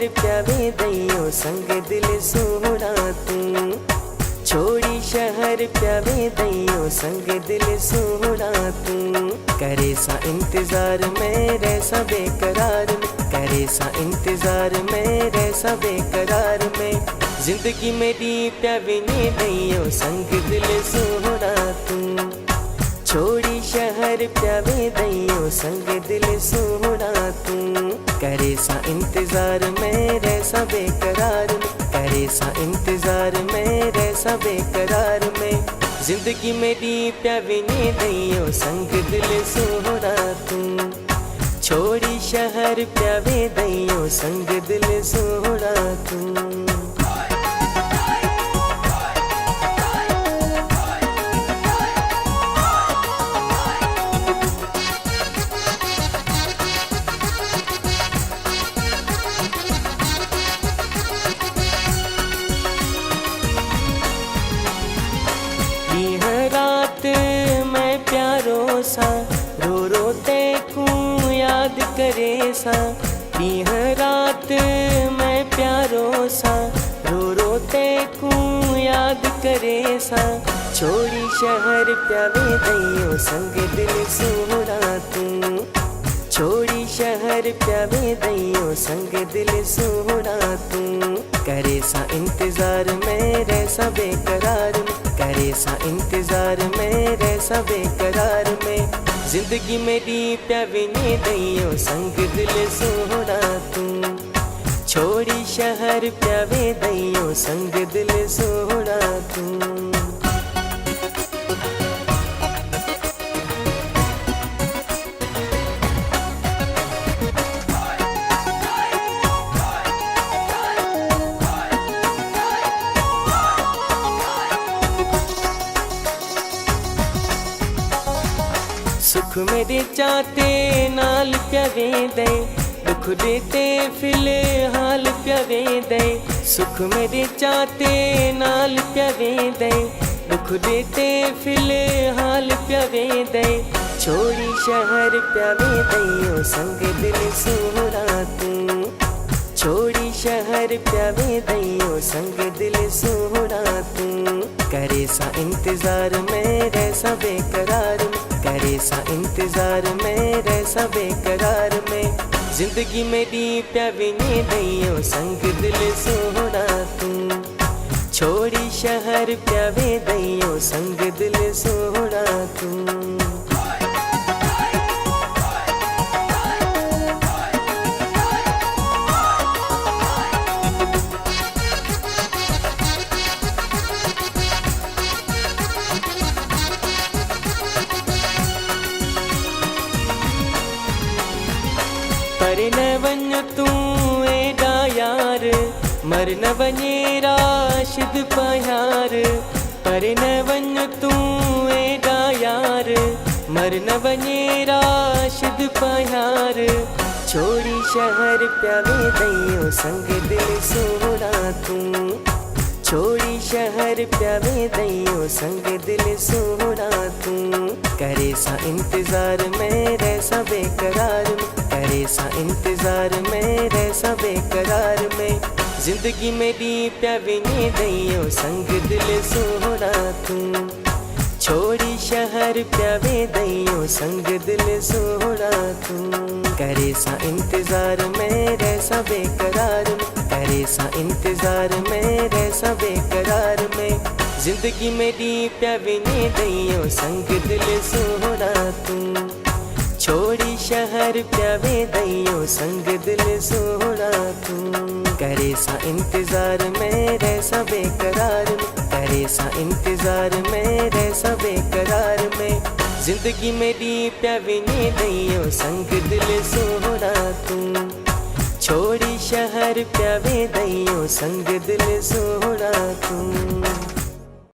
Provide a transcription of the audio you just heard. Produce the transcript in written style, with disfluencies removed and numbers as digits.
शहर प्यावे दैयो संग दिल सोहना तू। छोड़ी शहर प्यावे दैयो संग दिल सोहना तू। करे सा इंतजार में रह सा बेकरार में, करे सा इंतजार में रह सा बेकरार में। जिंदगी मेरी प्यावे ने दैयो संग दिल सोहना तू। छोड़ी शहर प्यावे दैयो संग दिल सोहना तू। करे सा इंतजार में रह सा बेकरार में, करे सा इंतजार में रह सा बेकरार में। जिंदगी मेरी प्यावे ने दैयो संग दिल सोहना तू। छोड़ी शहर प्यावे दैयो संग दिल सोहना तू। रात मैं प्यारो सा रो रो तेकू याद करे सा। यह रात मैं प्यारो सा रो रो तेकू याद करे सा। छोड़ी शहर प्यावे दैयो संग दिल सोहना तू। छोड़ी शहर प्यावे दैयो संग दिल सोहना तू। करे सा इंतजार में रह सा बेकरार में, करे सा इंतजार में रह सा बेकरार में। जिंदगी मेरी प्यावे ने दैयो संग दिल सोहना तू। छोड़ी शहर प्यावे दैयो संग दिल सोहना तू। सुख मेरे चाहते नाल प्यावे दे, दुख देते फिलहाल प्यावे दे। सुख मेरे चाहते नाल प्यावे दे, दुख देते फिलहाल प्यावे दे। छोड़ी शहर प्यावे दैयो संग दिल सोहना तू। छोड़ी शहर प्यावे दैयो संग दिल सोहना तू। करे सा इंतजार में रह सा बेकरार में, करे सा इंतजार में रह सा बेकरार में। जिंदगी मेरी प्यावे ने दैयो संग दिल सोहना तू। छोड़ी शहर प्यावे दैयो संग दिल सोहना तू। पर न वञ तू एडा यार, मर न वञे राशिद प्यार। पर न वञ तू एडा यार, मर न वञे राशिद प्यार। छोड़ी शहर प्यावे दैयो संग दिल सोहना तू। छोड़ी शहर प्यावे दैयो संग दिल सोहना तू। करे सा इंतजार में रह सा बेकरार में, करे सा इंतजार में रह सा बेकरार में। जिंदगी मेरी प्यावे ने दैयो संग दिल सोहना तू। छोड़ी शहर प्यावे दैयो संग दिल सोहना तू। करे सा इंतजार में रह सा बेकरार में, करे सा इंतजार में रह सा बेकरार में। जिंदगी मेरी प्यावे ने दैयो संग दिल सोहना तू। छोड़ी शहर प्यावे दैयो संग दिल सोहना तू। करे सा इंतजार में रह सा बेकरार में, करे सा इंतजार में रह सा बेकरार में। जिंदगी मेरी प्यावे ने दैयो संग दिल सोहना तू। छोड़ी शहर प्यावे दैयो संग दिल सोहना तू।